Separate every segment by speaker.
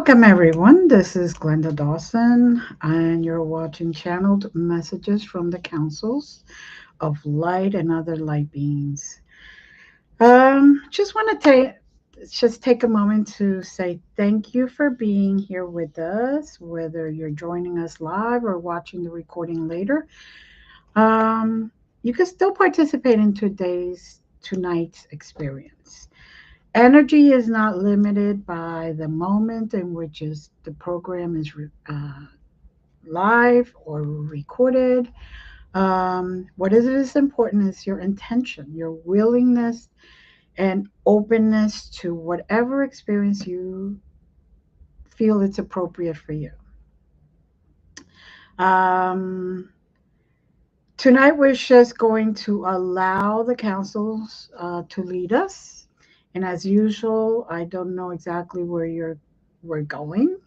Speaker 1: Welcome, everyone. This is Glenda Dawson, and you're watching Channeled Messages from the Councils of Light and Other Light Beings. Just want to take a moment to say thank you for being here with us, whether you're joining us live or watching the recording later. Um, you can still participate in tonight's experience. Energy is not limited by the moment in which the program is live or recorded. What is important is your intention, your willingness, and openness to whatever experience you feel it's appropriate for you. Um, Tonight, we're just going to allow the councils to lead us. And as usual, I don't know exactly where we're going.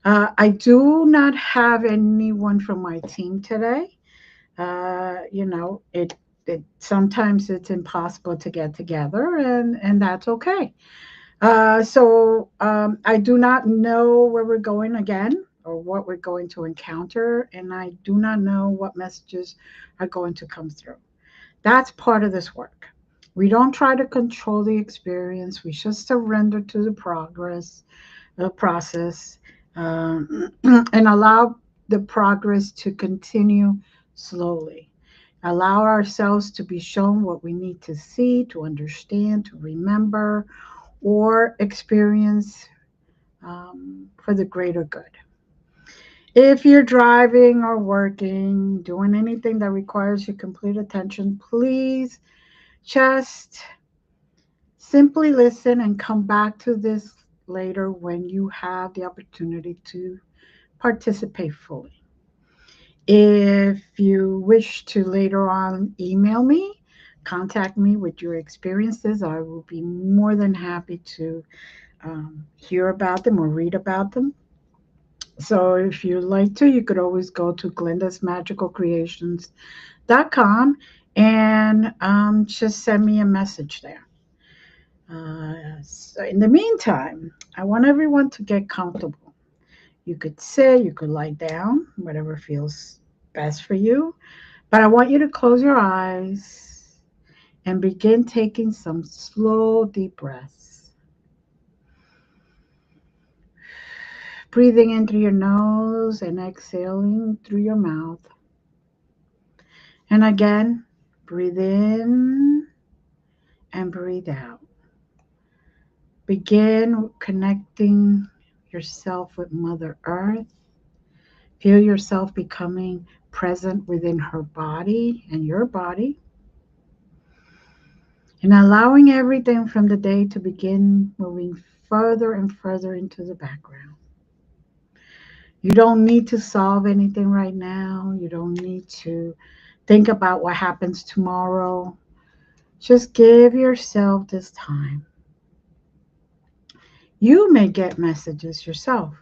Speaker 1: I do not have anyone from my team today. It sometimes it's impossible to get together, and that's okay. So I do not know where we're going again or what we're going to encounter, and I do not know what messages are going to come through. That's part of this work. We don't try to control the experience. We just surrender to the process, and allow the progress to continue slowly. Allow ourselves to be shown what we need to see, to understand, to remember, or experience for the greater good. If you're driving or working, doing anything that requires your complete attention, please just simply listen and come back to this later when you have the opportunity to participate fully. If you wish to later on email me, contact me with your experiences, I will be more than happy to hear about them or read about them. So if you'd like to, you could always go to glendasmagicalcreations.com and just send me a message there. So in the meantime, I want everyone to get comfortable. You could sit, you could lie down, whatever feels best for you. But I want you to close your eyes and begin taking some slow, deep breaths. Breathing in through your nose and exhaling through your mouth. And again, breathe in and breathe out. Begin connecting yourself with Mother Earth. Feel yourself becoming present within her body and your body. And allowing everything from the day to begin moving further and further into the background. You don't need to solve anything right now. You don't need to think about what happens tomorrow. Just give yourself this time. You may get messages yourself,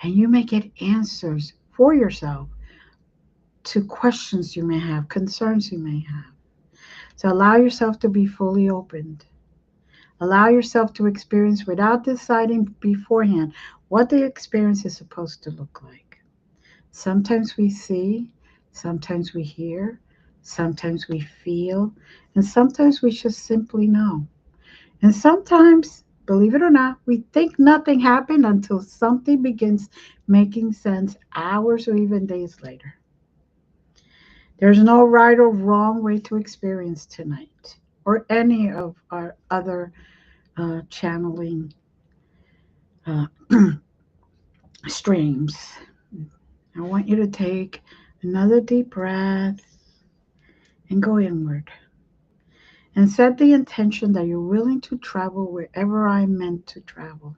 Speaker 1: and you may get answers for yourself to questions you may have, concerns you may have. So allow yourself to be fully opened. Allow yourself to experience without deciding beforehand what the experience is supposed to look like. Sometimes we see, sometimes we hear, sometimes we feel, and sometimes we just simply know. And sometimes, believe it or not, we think nothing happened until something begins making sense hours or even days later. There's no right or wrong way to experience tonight or any of our other channeling uh, streams. I want you to take another deep breath and go inward and set the intention that you're willing to travel wherever I'm meant to travel.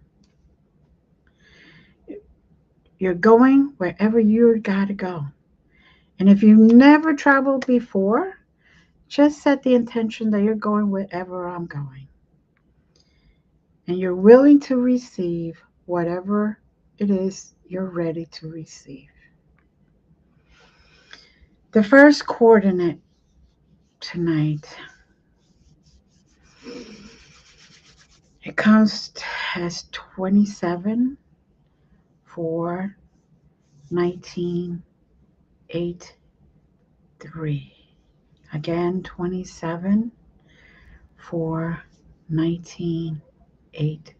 Speaker 1: You're going wherever you gotta go. And if you've never traveled before, just set the intention that you're going wherever I'm going. And you're willing to receive whatever it is you're ready to receive. The first coordinate tonight, it comes as 27, 4, 19, 8, 3. Again, 27, 4, 19, 8,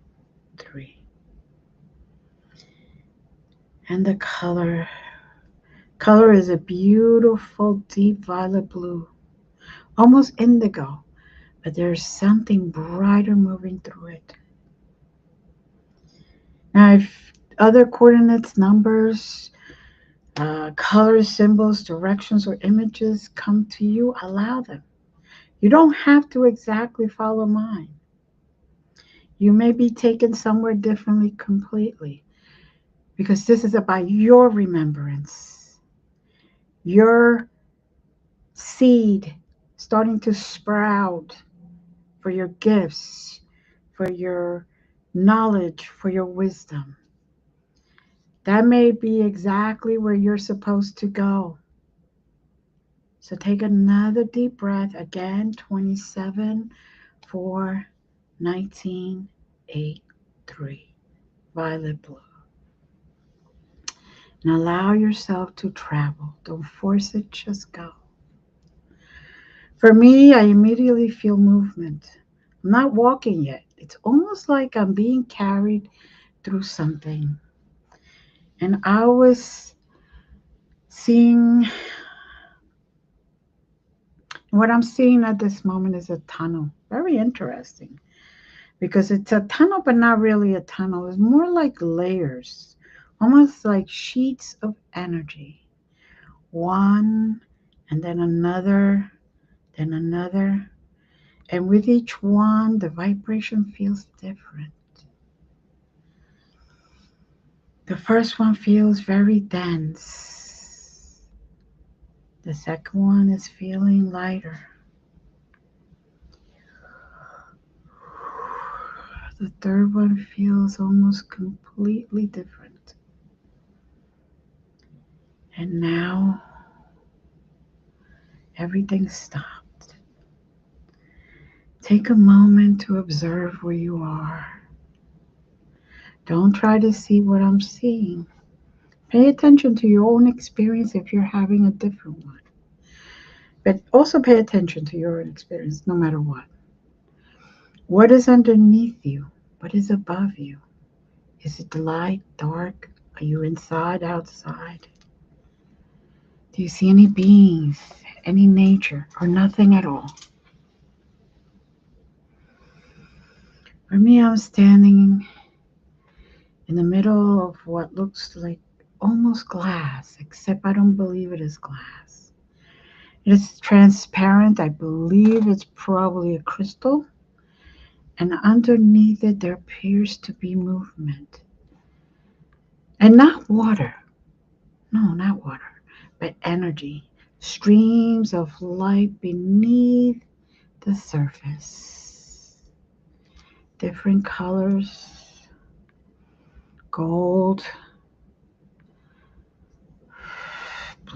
Speaker 1: 3. And the color is a beautiful deep violet blue, almost indigo, but there's something brighter moving through it. Now, if other coordinates, numbers, colors, symbols, directions, or images come to you, allow them. You don't have to exactly follow mine. You may be taken somewhere differently completely, because this is about your remembrance, your seed starting to sprout for your gifts, for your knowledge, for your wisdom. That may be exactly where you're supposed to go. So take another deep breath. Again, 27, 4, 19, 8, 3. Violet blue. And allow yourself to travel. Don't force it, just go. For me, I immediately feel movement. I'm not walking yet. It's almost like I'm being carried through something. And I was seeing, what I'm seeing at this moment is a tunnel. Very interesting, because it's a tunnel, but not really a tunnel. It's more like layers, almost like sheets of energy. One, and then another, then another. And with each one, the vibration feels different. The first one feels very dense. The second one is feeling lighter. The third one feels almost completely different. And now everything stopped. Take a moment to observe where you are. Don't try to see what I'm seeing. Pay attention to your own experience if you're having a different one. But also pay attention to your own experience no matter what. What is underneath you? What is above you? Is it light, dark? Are you inside, outside? Do you see any beings, any nature, or nothing at all? For me, I'm standing in the middle of what looks like almost glass, except I don't believe it is glass. It is transparent. I believe it's probably a crystal. And underneath it, there appears to be movement. And not water. No, not water, but energy. Streams of light beneath the surface. Different colors. Gold,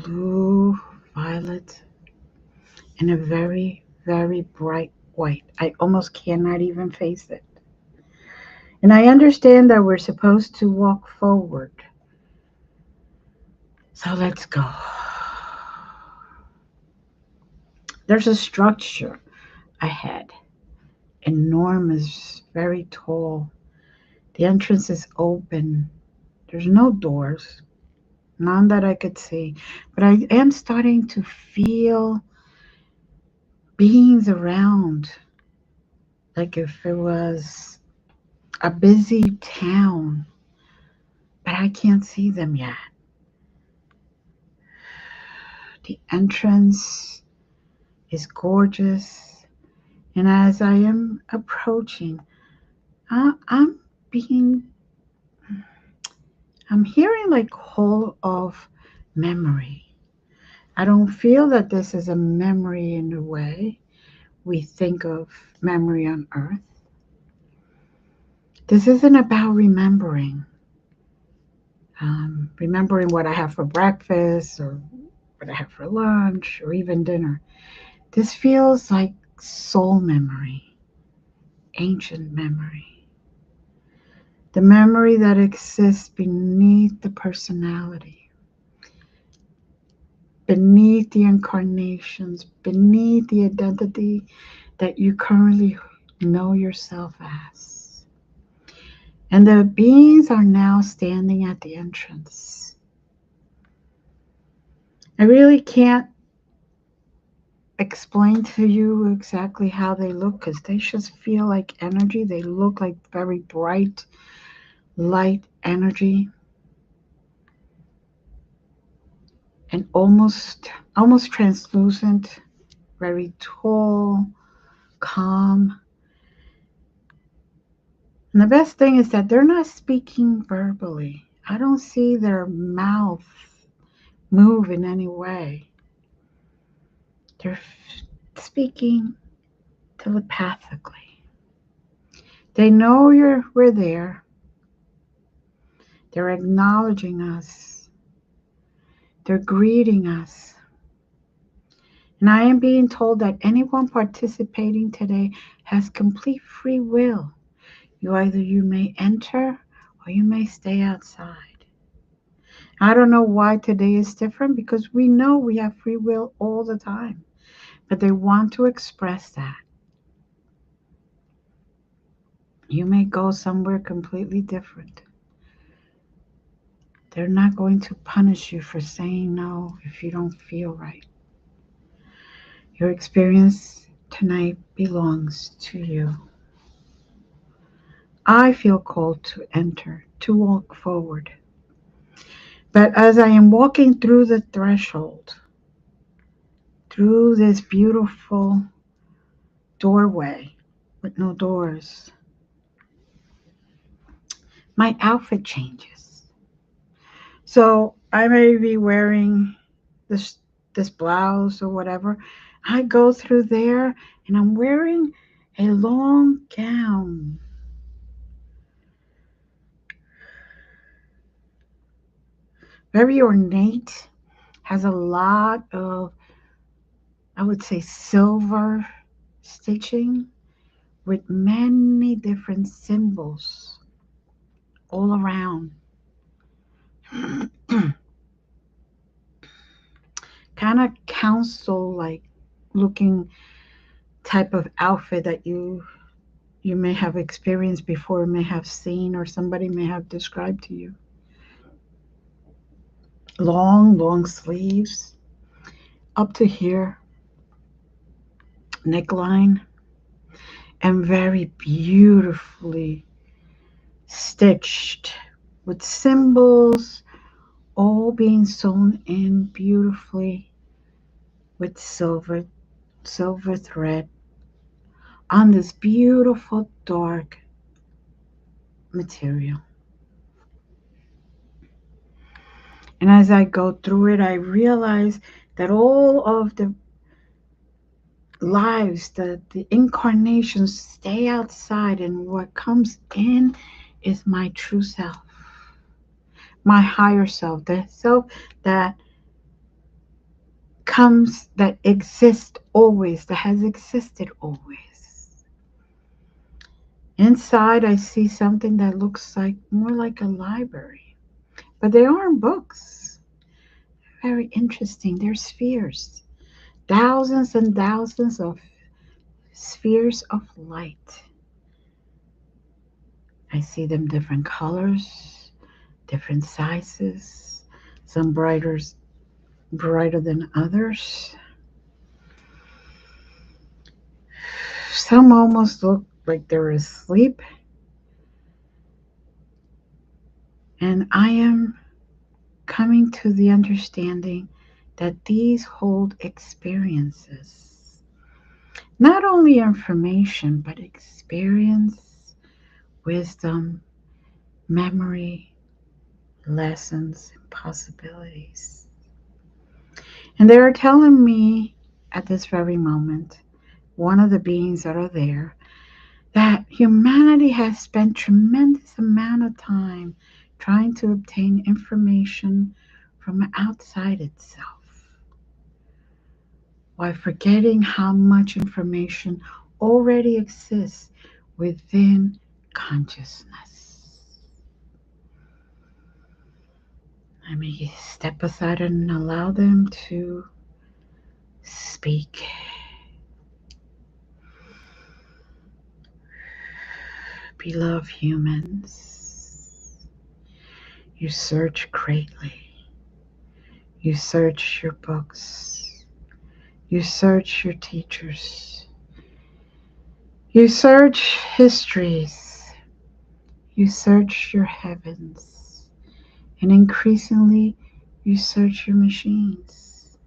Speaker 1: blue, violet, and a very, very bright white. I almost cannot even face it. And I understand that we're supposed to walk forward. So let's go. There's a structure ahead, enormous, very tall. The entrance is open. There's no doors, none that I could see. But I am starting to feel beings around, like if it was a busy town, but I can't see them yet. The entrance is gorgeous, and as I am approaching, I'm being, I'm hearing like whole of memory. I don't feel that this is a memory in the way we think of memory on earth. This isn't about remembering what I have for breakfast or what I have for lunch or even dinner. This feels like soul memory, ancient memory. The memory that exists beneath the personality, beneath the incarnations, beneath the identity that you currently know yourself as. And the beings are now standing at the entrance. I really can't explain to you exactly how they look because they just feel like energy. They look like very bright, light energy and almost translucent, very tall, calm. And the best thing is that they're not speaking verbally. I don't see their mouth move in any way. They're speaking telepathically. They know we're there. They're acknowledging us. They're greeting us. And I am being told that anyone participating today has complete free will. You may enter or you may stay outside. I don't know why today is different because we know we have free will all the time. But they want to express that. You may go somewhere completely different. They're not going to punish you for saying no if you don't feel right. Your experience tonight belongs to you. I feel called to enter, to walk forward. But as I am walking through the threshold, through this beautiful doorway with no doors, my outfit changes. So I may be wearing this this blouse or whatever. I go through there and I'm wearing a long gown, very ornate, has a lot of, I would say, silver stitching with many different symbols all around. Kind of council like looking type of outfit that you may have experienced before, may have seen, or somebody may have described to you. Long sleeves up to here, neckline, and very beautifully stitched with symbols all being sewn in beautifully with silver thread on this beautiful dark material. And as I go through it, I realize that all of the lives, the incarnations stay outside, and what comes in is my true self, my higher self, the self that that exists always, that has existed always. Inside, I see something that looks like more like a library, but they aren't books. Very interesting. They're spheres, thousands and thousands of spheres of light. I see them different colors, different sizes, some brighter than others. Some almost look like they're asleep. And I am coming to the understanding that these hold experiences. Not only information, but experience, wisdom, memory, lessons, and possibilities. And they are telling me at this very moment, one of the beings that are there, that humanity has spent tremendous amount of time trying to obtain information from outside itself, while forgetting how much information already exists within consciousness. Let me step aside and allow them to speak. Beloved humans, you search greatly. You search your books. You search your teachers. You search histories. You search your heavens. And increasingly, you search your machines.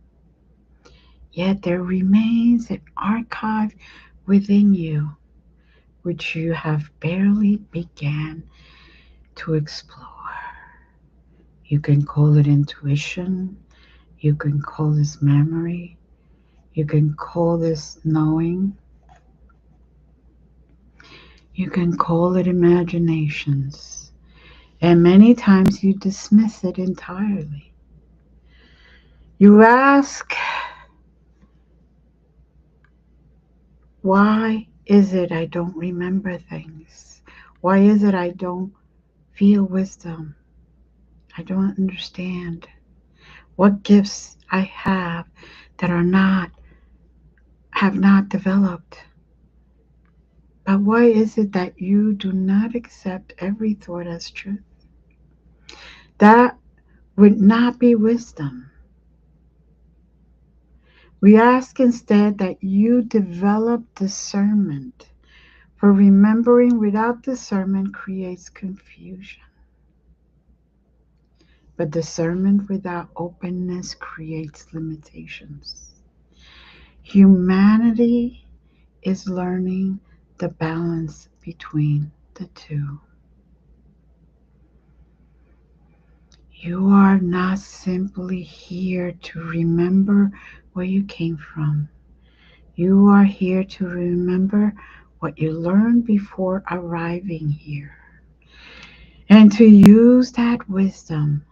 Speaker 1: Yet there remains an archive within you which you have barely began to explore. You can call it intuition. You can call this memory. You can call this knowing. You can call it imaginations. And many times you dismiss it entirely. You ask, why is it I don't remember things? Why is it I don't feel wisdom? I don't understand what gifts I have that have not developed. But why is it that you do not accept every thought as truth? That would not be wisdom. We ask instead that you develop discernment, for remembering without discernment creates confusion. But discernment without openness creates limitations. Humanity is learning the balance between the two. You are not simply here to remember where you came from. You are here to remember what you learned before arriving here and to use that wisdom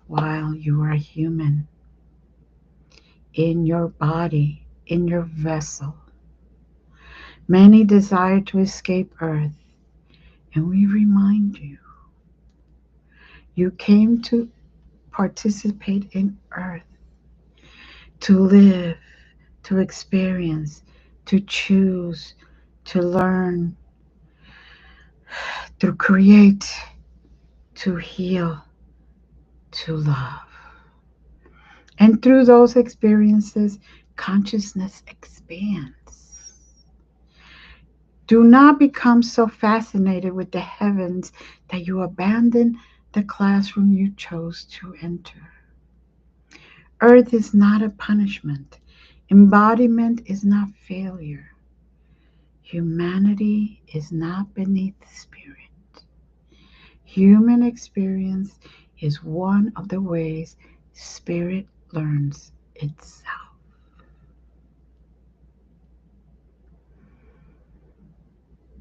Speaker 1: while you are human in your body, in your vessel. Many desire to escape Earth, and we remind you, you came to participate in Earth, to live, to experience, to choose, to learn, to create, to heal, to love. And through those experiences, consciousness expands. Do not become so fascinated with the heavens that you abandon the classroom you chose to enter. Earth is not a punishment. Embodiment is not failure. Humanity is not beneath spirit. Human experience is one of the ways spirit learns itself.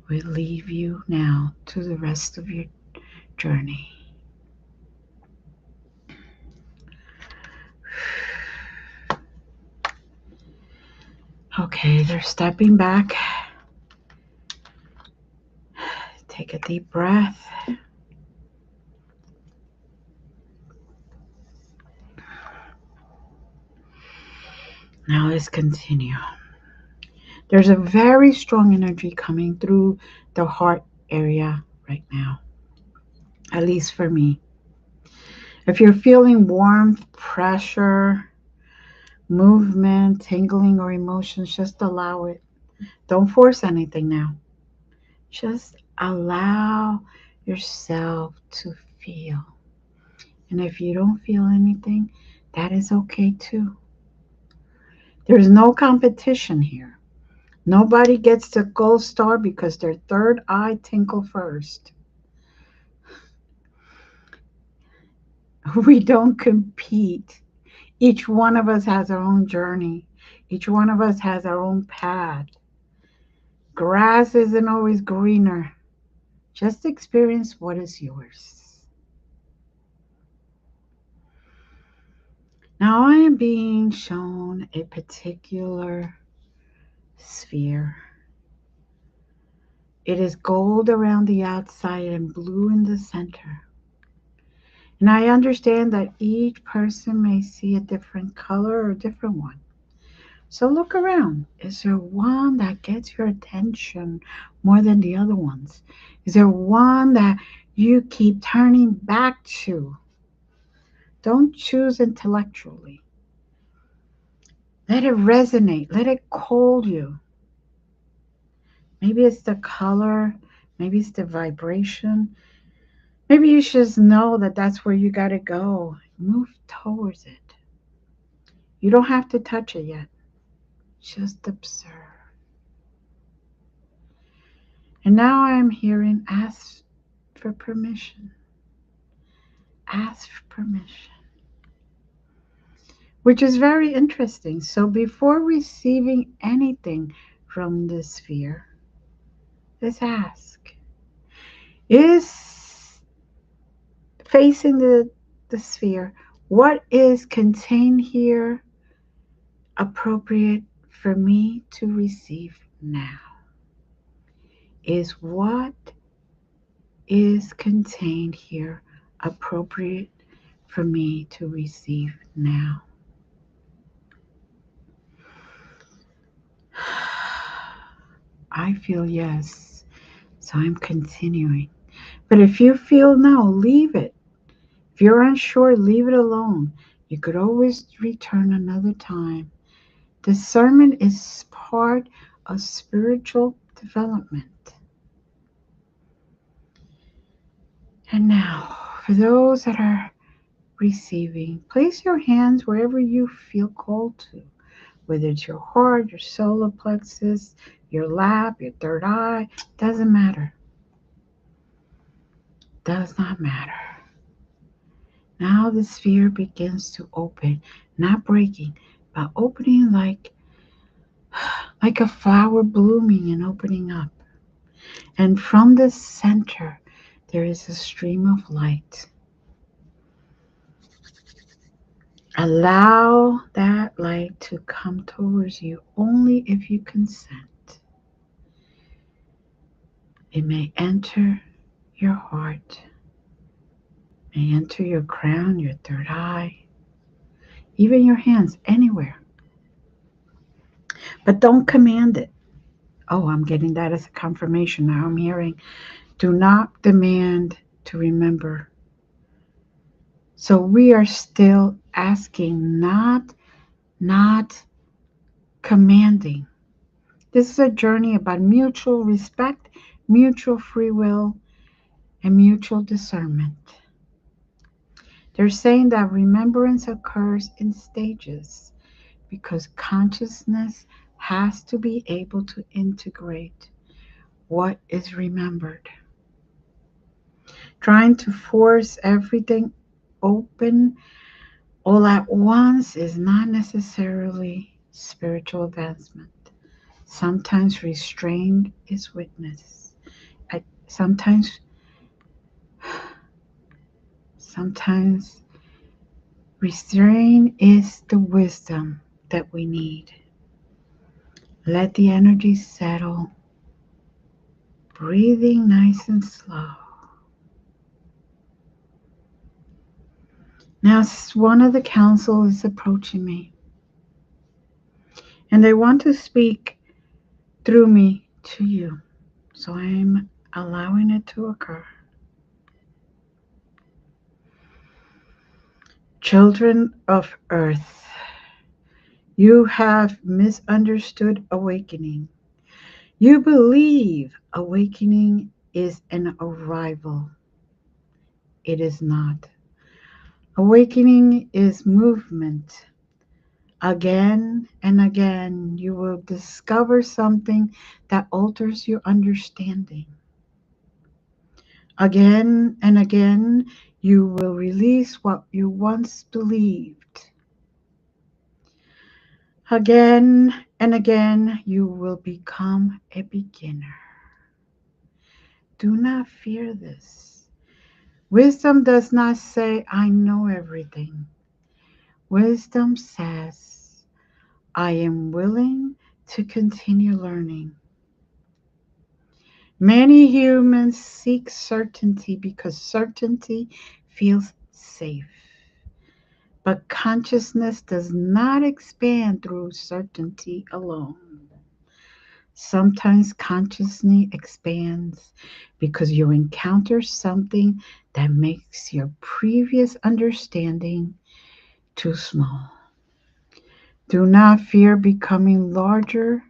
Speaker 1: We leave you now to the rest of your journey. Okay, they're stepping back. Take a deep breath. Now let's continue. There's a very strong energy coming through the heart area right now, at least for me. If you're feeling warmth, pressure, movement, tingling, or emotions, just allow it. Don't force anything now. Just allow yourself to feel. And if you don't feel anything, that is okay too. There's no competition here. Nobody gets the gold star because their third eye tinkled first. We don't compete. Each one of us has our own journey. Each one of us has our own path. Grass isn't always greener. Just experience what is yours. Now I am being shown a particular sphere. It is gold around the outside and blue in the center. And I understand that each person may see a different color or a different one. So look around. Is there one that gets your attention more than the other ones? Is there one that you keep turning back to? Don't choose intellectually. Let it resonate. Let it call you. Maybe it's the color. Maybe it's the vibration. Maybe you should just know that that's where you got to go. Move towards it. You don't have to touch it yet. Just observe. And now I'm hearing ask for permission. Ask for permission, which is very interesting. So before receiving anything from the sphere, let's ask, is facing the sphere, what is contained here appropriate for me to receive now? Is what is contained here appropriate for me to receive now? I feel yes, so I'm continuing. But if you feel no, leave it. If you're unsure, leave it alone. You could always return another time. Discernment is part of spiritual development. And now, for those that are receiving, place your hands wherever you feel called to, whether it's your heart, your solar plexus, your lap, your third eye, doesn't matter. Does not matter. Now the sphere begins to open, not breaking, but opening like a flower blooming and opening up. And from the center, there is a stream of light. Allow that light to come towards you only if you consent. It may enter your heart, may enter your crown, your third eye, even your hands, anywhere. But don't command it. Oh, I'm getting that as a confirmation now. I'm hearing, do not demand to remember. So we are still asking, not commanding. This is a journey about mutual respect, mutual free will, and mutual discernment. They're saying that remembrance occurs in stages because consciousness has to be able to integrate what is remembered. Trying to force everything open all at once is not necessarily spiritual advancement. Sometimes restraint is witness. Sometimes, sometimes restraint is the wisdom that we need. Let the energy settle, breathing nice and slow. Now, one of the council is approaching me, and they want to speak through me to you. So I'm allowing it to occur. Children of Earth, you have misunderstood awakening. You believe awakening is an arrival. It is not. Awakening is movement. Again and again, you will discover something that alters your understanding. Again and again, you will release what you once believed. Again and again, you will become a beginner. Do not fear this. Wisdom does not say, I know everything. Wisdom says, I am willing to continue learning. Many humans seek certainty because certainty feels safe. But consciousness does not expand through certainty alone. Sometimes consciousness expands because you encounter something that makes your previous understanding too small. Do not fear becoming larger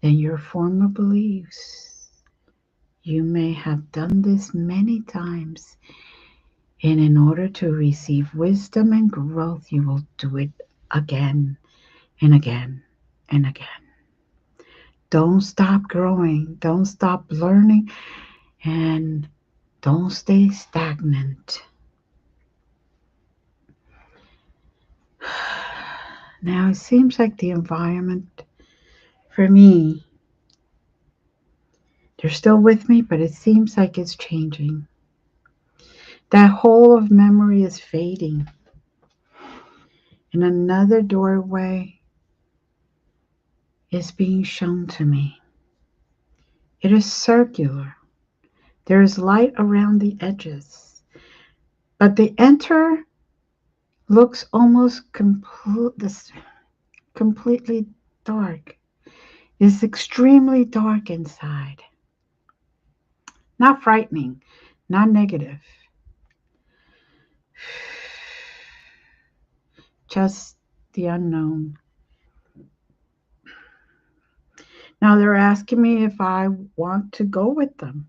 Speaker 1: than your former beliefs. You may have done this many times, and in order to receive wisdom and growth, you will do it again and again and again. Don't stop growing, don't stop learning, and don't stay stagnant. Now, it seems like the environment for me, they're still with me, but it seems like it's changing. That hole of memory is fading, and another doorway is being shown to me. It is circular. There is light around the edges, but the enter looks almost completely dark. It's extremely dark inside. Not frightening, not negative, just the unknown. Now they're asking me if I want to go with them.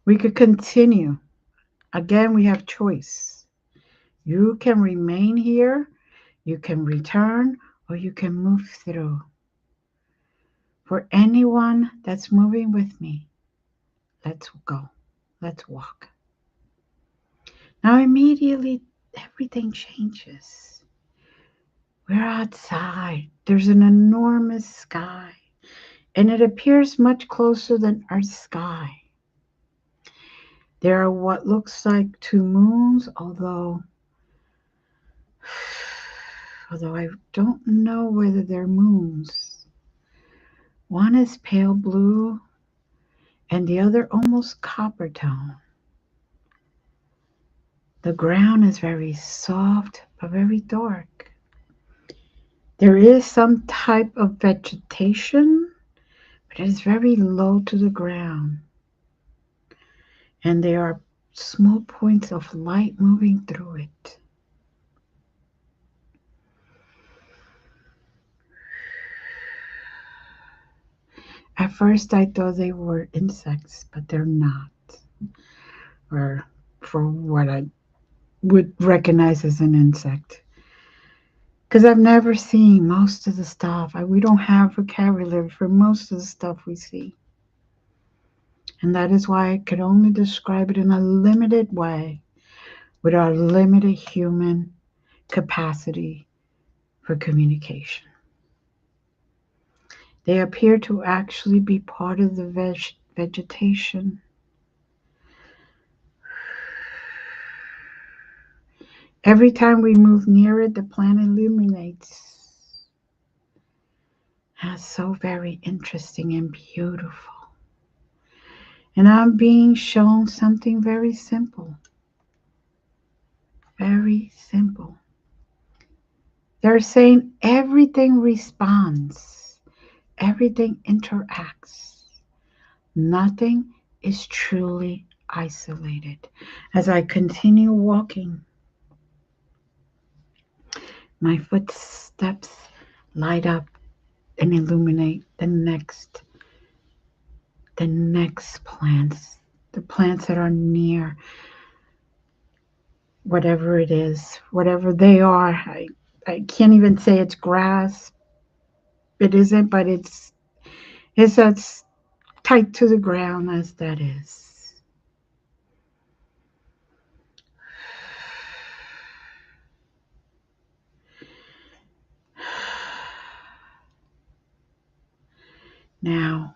Speaker 1: We could continue. Again, we have choice. You can remain here, you can return, or you can move through. For anyone that's moving with me, let's go. Let's walk. Now, immediately, everything changes. We're outside. There's an enormous sky, and it appears much closer than our sky. There are what looks like two moons, although I don't know whether they're moons. One is pale blue, and the other almost copper tone. The ground is very soft but very dark. There is some type of vegetation, but it is very low to the ground. And there are small points of light moving through it. At first I thought they were insects, but they're not. Or for what I would recognize as an insect. Because I've never seen most of the stuff. We don't have vocabulary for most of the stuff we see. And that is why I could only describe it in a limited way with our limited human capacity for communication. They appear to actually be part of the vegetation. Every time we move near it, the planet illuminates. That's so very interesting and beautiful. And I'm being shown something very simple. Very simple. They're saying everything responds, everything interacts. Nothing is truly isolated. As I continue walking, my footsteps light up and illuminate the next plants, the plants that are near whatever it is, whatever they are. I can't even say it's grass. It isn't, but it's as tight to the ground as that is. Now,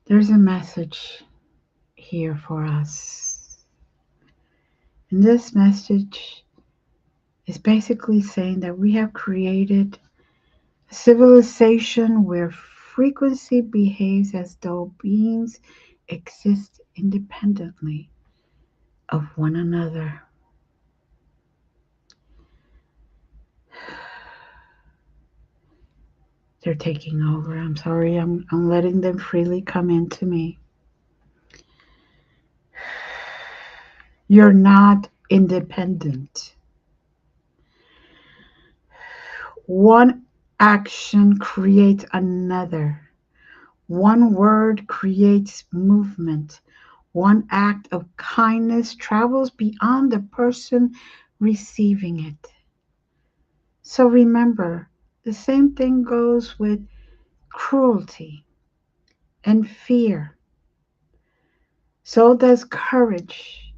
Speaker 1: there's a message here for us. And this message is basically saying that we have created a civilization where frequency behaves as though beings exist independently of one another. They're taking over. I'm sorry, I'm letting them freely come into me. You're not independent. One action creates another. One word creates movement. One act of kindness travels beyond the person receiving it. So remember, the same thing goes with cruelty and fear. So does courage.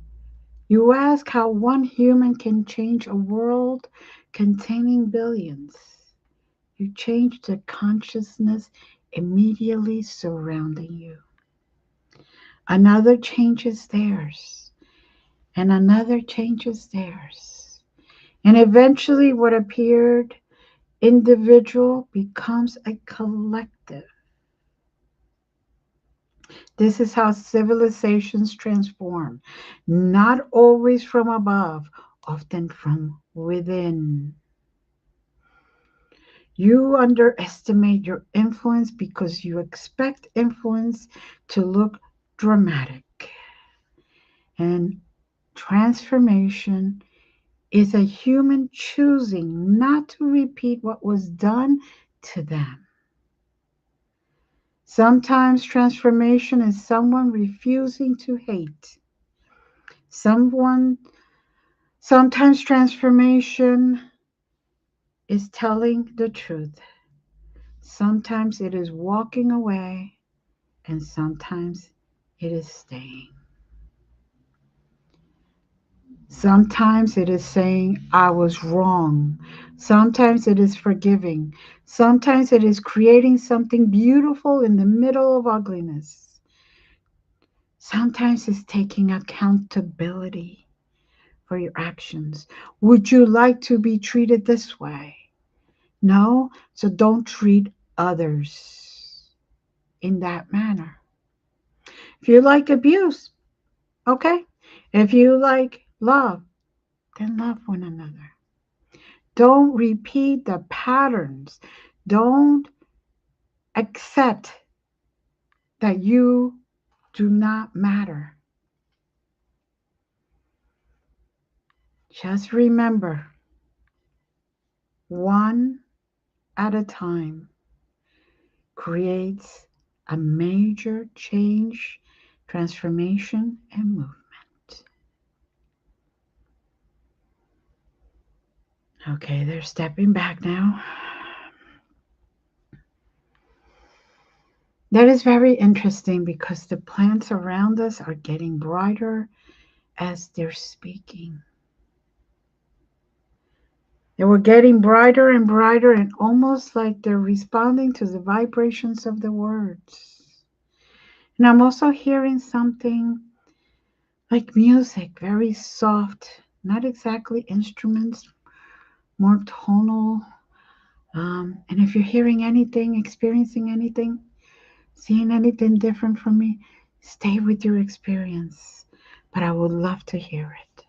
Speaker 1: You ask how one human can change a world containing billions. You change the consciousness immediately surrounding you. Another changes theirs, and another changes theirs. And eventually, what appeared individual becomes a collective. This is how civilizations transform, not always from above, often from within. You underestimate your influence because you expect influence to look dramatic. And transformation is a human choosing not to repeat what was done to them. Sometimes transformation is someone refusing to hate. Someone Sometimes transformation is telling the truth. Sometimes it is walking away, and sometimes it is staying. Sometimes it is saying, I was wrong. Sometimes it is forgiving. Sometimes it is creating something beautiful in the middle of ugliness. Sometimes it's taking accountability for your actions. Would you like to be treated this way? No, so don't treat others in that manner. If you like abuse, okay. If you like love, then love one another. Don't repeat the patterns. Don't accept that you do not matter. Just remember, one at a time creates a major change, transformation, and movement. Okay, they're stepping back now. That is very interesting because the plants around us are getting brighter as they're speaking. They were getting brighter and brighter, and almost like they're responding to the vibrations of the words. And I'm also hearing something like music, very soft, not exactly instruments, more tonal. And if you're hearing anything, experiencing anything, seeing anything different from me, stay with your experience. But I would love to hear it.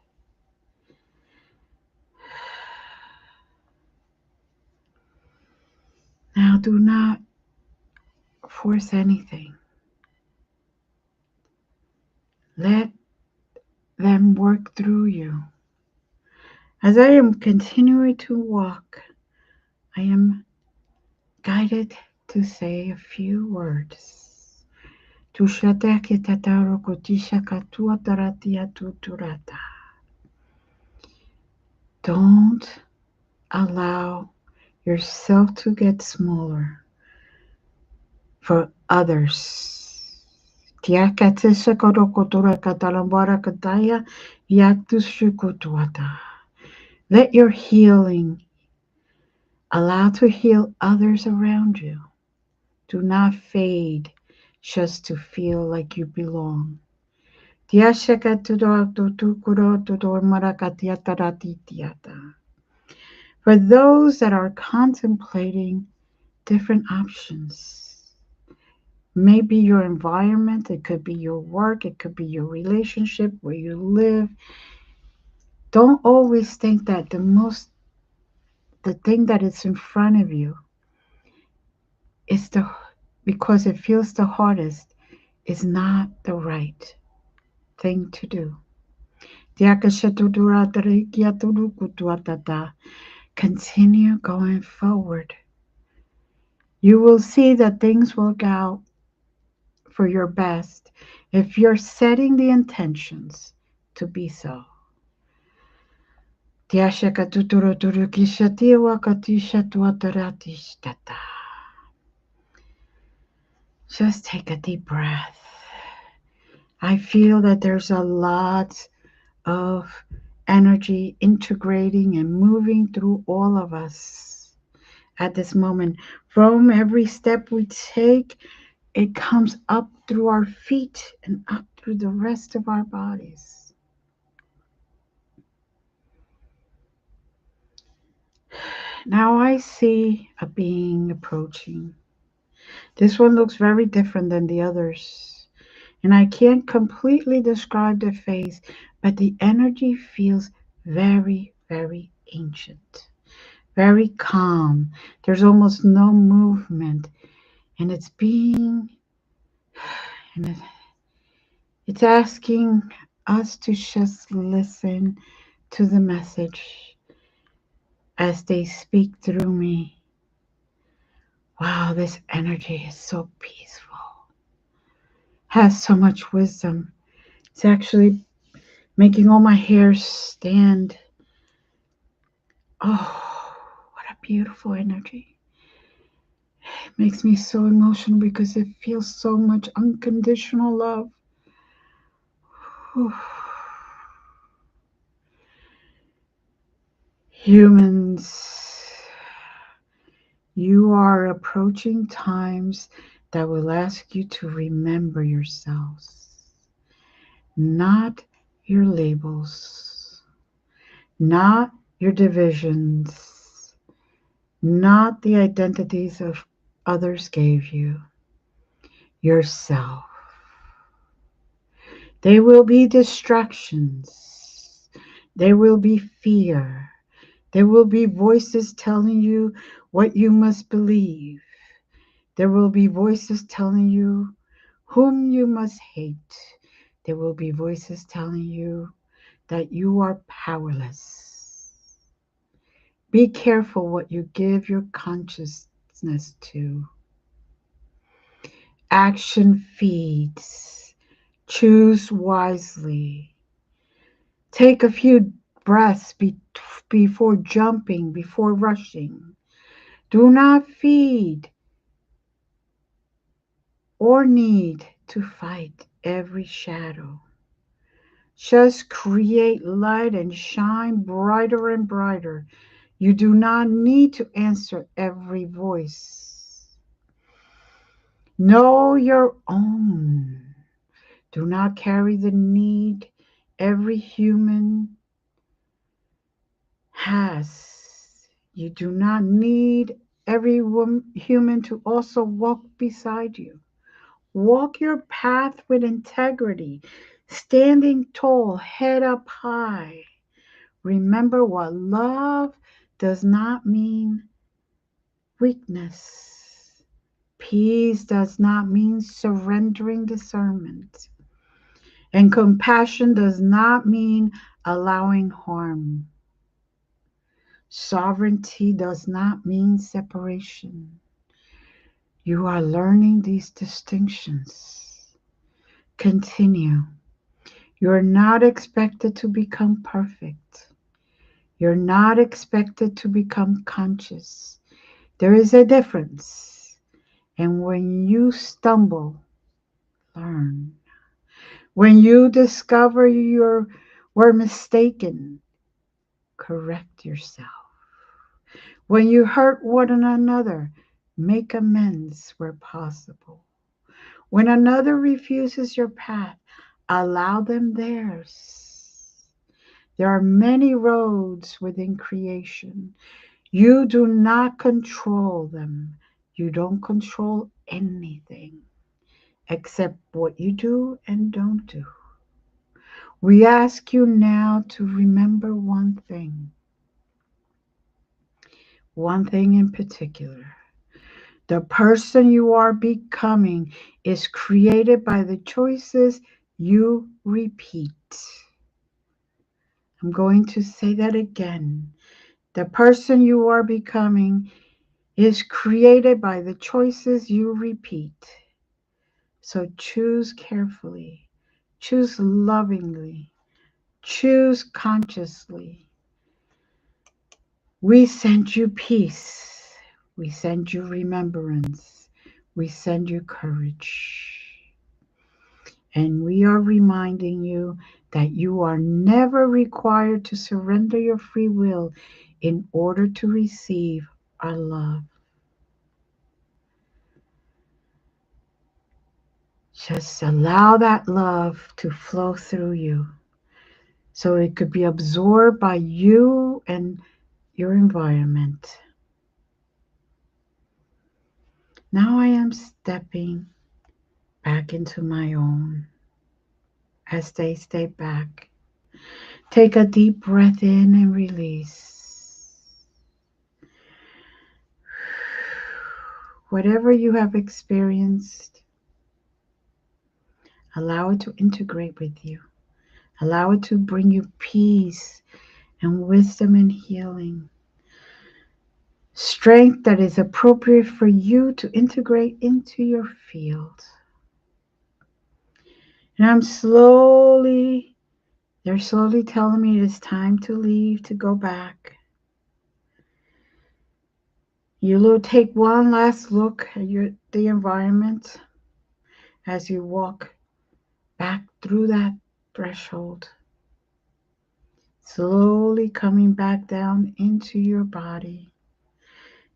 Speaker 1: Now, do not force anything. Let them work through you. As I am continuing to walk, I am guided to say a few words. Don't allow yourself to get smaller for others. Let your healing allow to heal others around you. Do not fade just to feel like you belong. For those that are contemplating different options, Maybe your environment, it could be your work, it could be your relationship, where you live. Don't always think that the thing that is in front of you is because it feels the hardest, is not the right thing to do. Continue going forward. You will see that things work out for your best if you're setting the intentions to be so. Just take a deep breath. I feel that there's a lot of energy integrating and moving through all of us at this moment. From every step we take, it comes up through our feet and up through the rest of our bodies. Now I see a being approaching. This one looks very different than the others. And I can't completely describe the face, but the energy feels very, very ancient, very calm. There's almost no movement, and and it's asking us to just listen to the message as they speak through me. Wow, this energy is so peaceful, has so much wisdom. It's actually making all my hairs stand. Oh, what a beautiful energy. It makes me so emotional because it feels so much unconditional love. Whew. Humans, you are approaching times that will ask you to remember yourselves, not your labels, not your divisions, not the identities of others gave you, yourself. There will be distractions. There will be fear. There will be voices telling you what you must believe. There will be voices telling you whom you must hate. There will be voices telling you that you are powerless. Be careful what you give your consciousness to. Action feeds. Choose wisely. Take a few breaths before jumping, before rushing. Do not feed or need to fight every shadow. Just create light and shine brighter and brighter. You do not need to answer every voice. Know your own. Do not carry the need every human has. You do not need every human to also walk beside you. Walk your path with integrity, standing tall, head up high. Remember what love does not mean weakness. Peace does not mean surrendering discernment. And compassion does not mean allowing harm. Sovereignty does not mean separation. You are learning these distinctions. Continue. You're not expected to become perfect. You're not expected to become conscious. There is a difference. And when you stumble, learn. When you discover you were mistaken, correct yourself. When you hurt one another, make amends where possible. When another refuses your path, allow them theirs. There are many roads within creation. You do not control them. You don't control anything. except what you do and don't do. We ask you now to remember one thing in particular. The person you are becoming is created by the choices you repeat. I'm going to say that again. The person you are becoming is created by the choices you repeat. So choose carefully, choose lovingly, choose consciously. We send you peace. We send you remembrance. We send you courage. And we are reminding you that you are never required to surrender your free will in order to receive our love. Just allow that love to flow through you so it could be absorbed by you and your environment. Now I am stepping back into my own as they stay back. Take a deep breath in and release. Whatever you have experienced, allow it to integrate with you. Allow it to bring you peace and wisdom and healing. Strength that is appropriate for you to integrate into your field. And they're slowly telling me it is time to leave, to go back. You will take one last look at the environment as you walk back through that threshold, slowly coming back down into your body.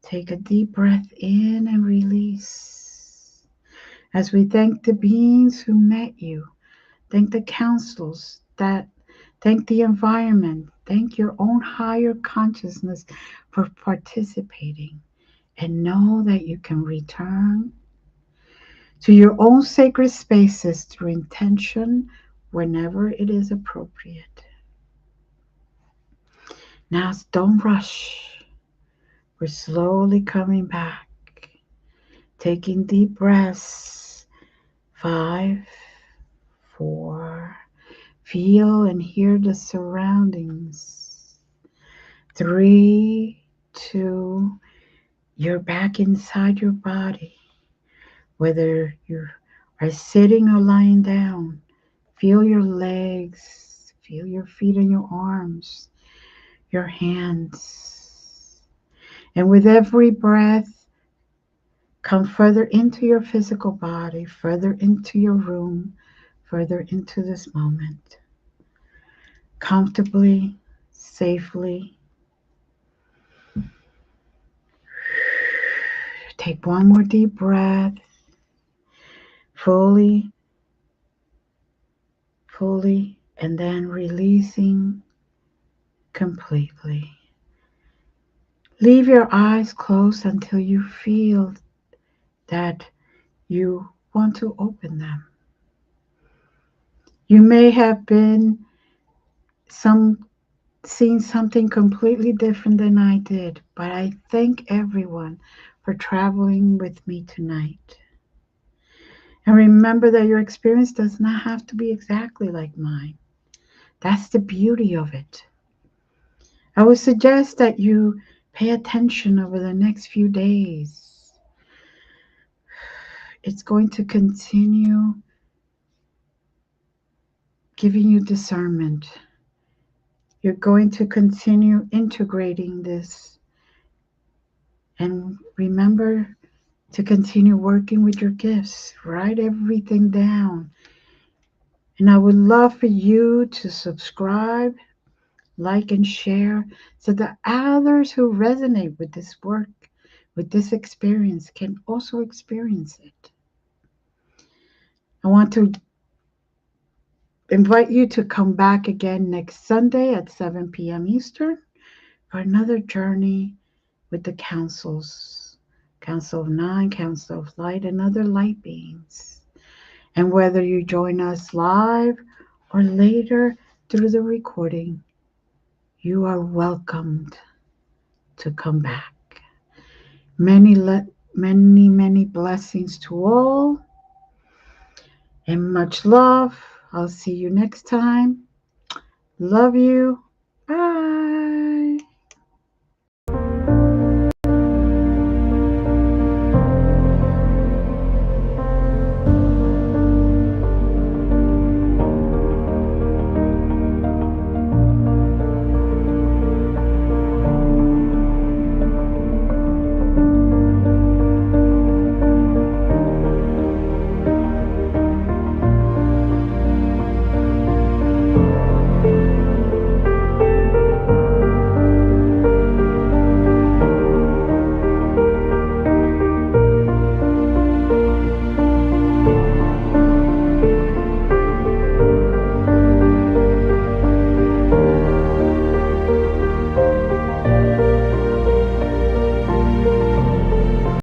Speaker 1: Take a deep breath in and release. As we thank the beings who met you, thank the councils thank the environment, thank your own higher consciousness for participating, and know that you can return to your own sacred spaces through intention whenever it is appropriate. Now don't rush. We're slowly coming back, taking deep breaths. 5, 4, feel and hear the surroundings. 3, 2, you're back inside your body. Whether you are sitting or lying down, feel your legs, feel your feet and your arms, your hands. And with every breath, come further into your physical body, further into your room, further into this moment. Comfortably, safely. Take one more deep breath, fully, and then releasing completely. Leave your eyes closed until you feel that you want to open them. You may have been seen something completely different than I did, but I thank everyone for traveling with me tonight. And remember that your experience does not have to be exactly like mine. That's the beauty of it. I would suggest that you pay attention over the next few days. It's going to continue giving you discernment. You're going to continue integrating this. And remember to continue working with your gifts. Write everything down. And I would love for you to subscribe, like, and share so that others who resonate with this work, with this experience, can also experience it. I want to invite you to come back again next Sunday at 7 p.m. Eastern for another journey with the councils, Council of Nine, Council of Light, and other light beings. And whether you join us live or later through the recording, you are welcomed to come back. Many blessings to all and much love. I'll see you next time. Love you. Bye.